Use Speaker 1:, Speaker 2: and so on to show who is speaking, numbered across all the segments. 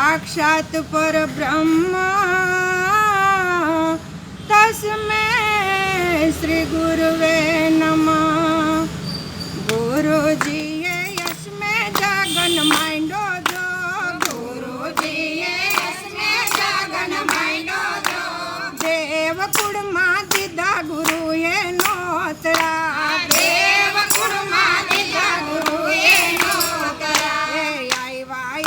Speaker 1: साक्षात पर ब्रह्म तस्मै श्री गुरुवे नमः। गुरुजीए यस्मै जगन मांडो जो, गुरुजीए यस्मै जगन मांडो जो। देव कुळमा दीधा गुरुए नोतरा, देव कुळमा दीधा गुरुए नोतरा।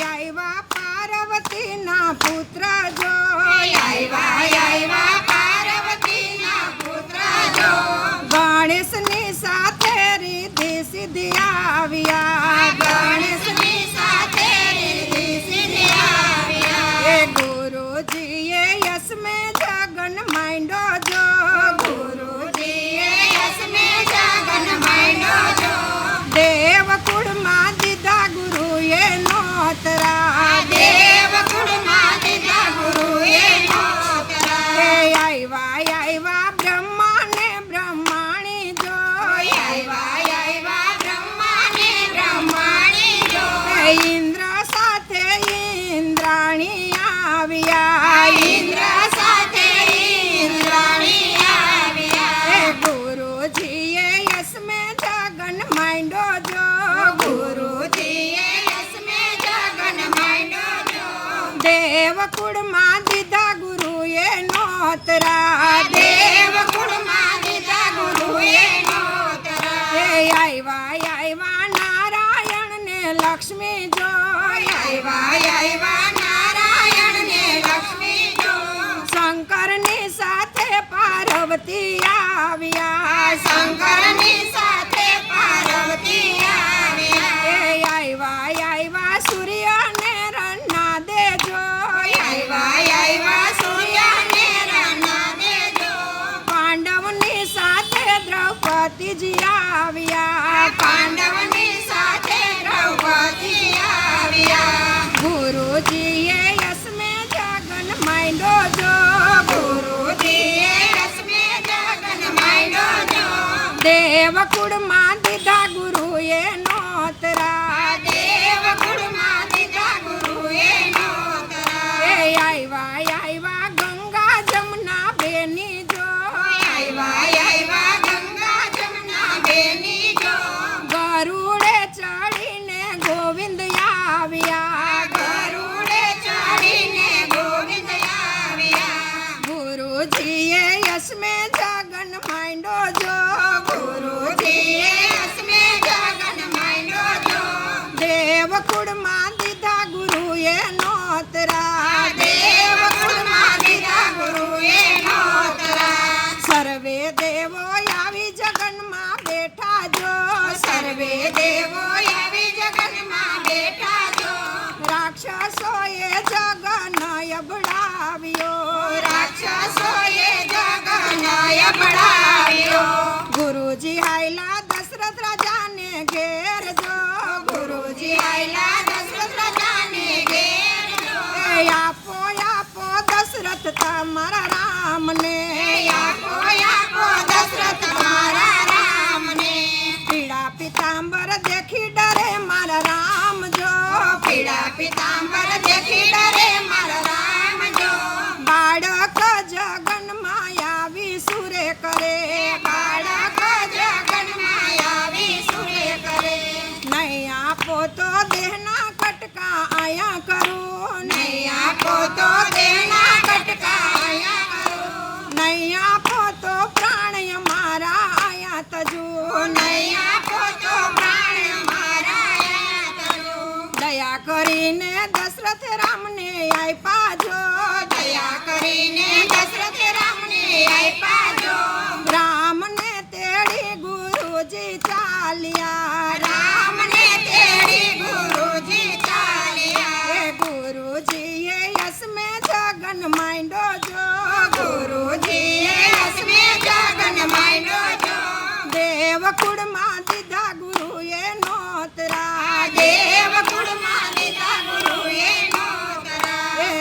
Speaker 1: आयवा पार्वती ना पुत्र जो, आयवा पार्वती ना पुत्र जो। गणेश नी साथे रिद्धि सिद्धि आविया, गणेश नी साथे रिद्धि सिद्धि आविया। गुरुजीए यस्मै जगन मांडो जो, गुरुजीए यस्मै जगन मांडो जो। देव कुळमा दीधा गुरुए नोतरा, देव कुळमा दीधा गुरुए नोतरा। आयवा ब्रह्मा ने ब्रह्माणी जो, आयवा ब्रह्मा ने ब्रह्माणी जो। इंद्र साथे इंद्राणी आविया, इंद्र साथे इंद्राणी आविया। गुरुजीए यस्मै जगन मांडो जो, गुरुजीए यस्मै जगन मांडो जो। देव कुळमा दीधा गुरुए नोतरा, देव कुळमा दीधा गुरुए नोतरा। आयवा नारायण ने लक्ष्मी जो, आयवा नारायण ने लक्ष्मी जो। शंकर नी साथे पार्वती आविया, शंकर नी साथे पार्वती आविया। आयवा सूर्य ने रन्ना दे जो, आयवा सूर्य ने रन्ना दे जो। पांडव नी साथे द्रौपदी जी आविया, पांडव नी साथे द्रौपदी आविया। गुरुजीए यस्मै जगन मांडो जो, गुरुजीए यस्मै जगन मांडो जो। देव कुळमा दीधा गुरुए नोतरा, देव कुळमा दीधा गुरुए नोतरा। आयवा गंगा जमुना बेनी जो, आयवा गंगा जमुना बेनी जो। गरुड़े चढ़ीने गोविंद आविया, गरुड़े चढ़ीने गोविंद आविया। गुरुजीए यस्मै जगन मांडो जो, गुरुजीए यस्मै जगन मांडो जो। देव कुळमा दीधा गुरुए नोतरा, देव कुळमा दीधा गुरुए नोतरा। सर्वे देवो यावी जगन मां बेठा जो, सर्वे देवो यावी जगन मां बेठा जो। राक्षसोए जगन अबड़ाव्यो, राक्षसोए जगन अबड़ाव्यो। गुरुजी आयला दशरथ राजा ने घेर जो, गुरुजी आयला दशरथ राजा ने घेर जो। आपो दशरथ तमारा राम ने, आपो दशरथ तमारा राम ने। पीड़ा पीतांबर देखी डरे मारा राम जो, पीड़ा पीतांबर देखी डरे मारा राम जो। बाळक जगन मायावी सुरे करे, बाळक जगन मायावी सुरे करे। नहीं आपो तो देहना कटका आया करो, नहीं आपो तो देहना कटका आया करो। नहीं आपो तो प्राण मारा आया तजू, नहीं आपो तो प्राण मारा आया तजू। दया करीने दशरथ राम ने आप्या जो, दया करीने दशरथ राम ने आप्या जो। राम ने तेड़ी गुरुजी चालिया, राम ने तेड़ी गुरुजी चालिया। गुरुजीए यस्मै जगन मांडो जो, गुरुजीए यस्मै जगन मांडो जो। देव कुळमा दीधा गुरुए नोतरा, देव कुळमा दीधा गुरुए नोतरा।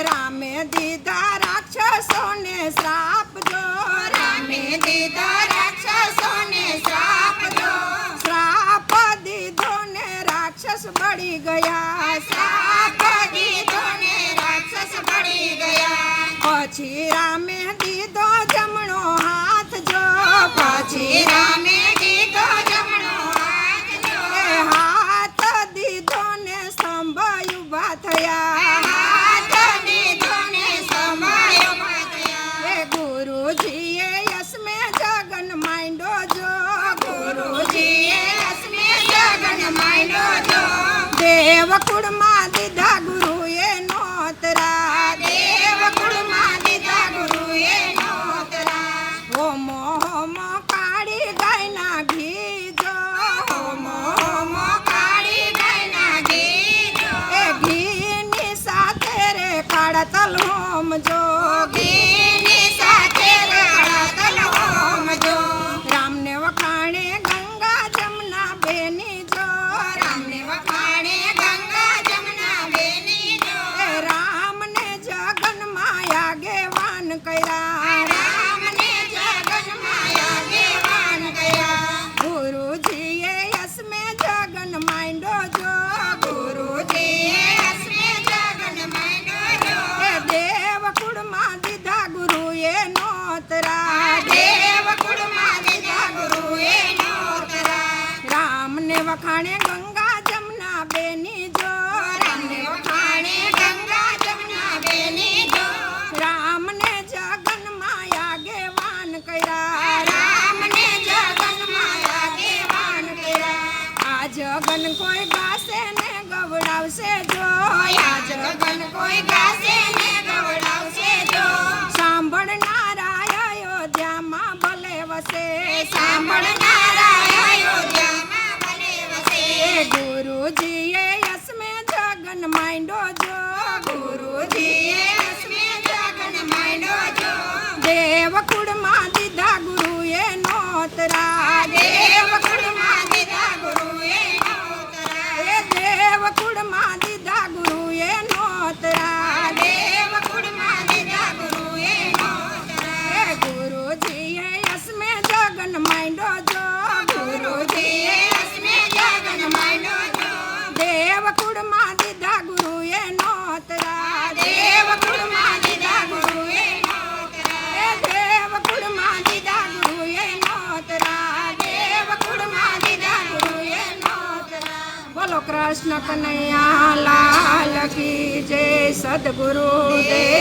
Speaker 1: रामे दीधा राक्षसों ने श्राप जो, रामे दीधा राक्षसों ने श्राप जो। श्राप दीधो ने राक्षस बढ़ी गया, श्राप दीधो ने પછી રામે દીધો જમણો હાથ જો
Speaker 2: પછી રામે દીધો જમણો હાથ જો
Speaker 1: એ હાથ દીધો ને સ્તંભ ઉભા થયા
Speaker 2: હાથ દીધો ને સમય ઉભા થયા
Speaker 1: એ ગુરુજીએ યસમે જગન માંડો જો
Speaker 2: ગુરુજીએ અસ્મે જગન માંડ્યો જો
Speaker 1: દેવકુળમાં દીધા ગુરુએ નોતરા
Speaker 2: દેવકુળમાં દીધા ગુરુએ નોતરા
Speaker 1: હોમો હોમો કાળી ગાયના ઘી જો
Speaker 2: હોમો હોમો કાળી ગાયના ગીજો
Speaker 1: એ ઘીની સાથે રે કાળા તલ હોમ જો
Speaker 2: ઘીની સાથે કાળા તલ હોમ જો
Speaker 1: રામને વખાણે ગંગા જમના બેની જો
Speaker 2: રામને વખાણે ગંગા જમના બેની જો
Speaker 1: એ રામને જગન માયા આગેવાન કર્યા
Speaker 2: રામને જગન માયા દેવાન કયા
Speaker 1: ગુરુજીએ યસમે જગન માંડો જો
Speaker 2: ગુરુજીએ અસ્મે જગન માંડ્યો જો
Speaker 1: એ દેવકુળમાં દીધા ગુરુએ નોતરા
Speaker 2: દેવકુળમાં દીધા ગુરુએ નોતરા
Speaker 1: રામને વખાણે ગંગા જમના બેની જો
Speaker 2: રામને વખાણે ગંગા જમના બેની જો
Speaker 1: રામને જગન માયા આગેવાન કર્યા
Speaker 2: રામને જગન માયા દેવાન કર્યા
Speaker 1: આ જગન કોઈ ગાશે ને ગવડાવશે જો
Speaker 2: આ જગન કોઈ ગાશે ને ગવડાવશે જો
Speaker 1: સાંભળનારા અયોધ્યામાં ભલે વસે
Speaker 2: સાંભળનારા અયોધ્યામાં ભલે વસે
Speaker 1: એ ગુરુજીએ યસમે જગન માંડો જો
Speaker 2: ગુરુજીએ અસ્મે જગન માંડ્યો જો
Speaker 1: દેવકુળમાં દીધા ગુરુએ નોતરા
Speaker 2: દેવકુળમાં દીધા ગુરુએ નોતરા
Speaker 1: એ દેવકુળમાં દીધા ગુરુએ નોતરા
Speaker 2: દેવકુળમાં દીધા ગુરુએ નોતરા
Speaker 1: એ ગુરુજીએ યસમે જગન માંડો જો
Speaker 2: ગુરુજીએ અસ્મે જગન માંડ્યો જો
Speaker 1: દેવકુળમાં દીધા ગુરુએ નોતરા
Speaker 2: દેવકુળમાં દીધા ગુરુએ નોતરા
Speaker 1: એ દેવકુળમાં દીધા ગુરુએ નોતરા
Speaker 2: દેવકુળમાં દીધા ગુરુએ નોતરા
Speaker 1: બોલો કૃષ્ણ કનૈયા લાલ કી જય સદગુરુ દેવ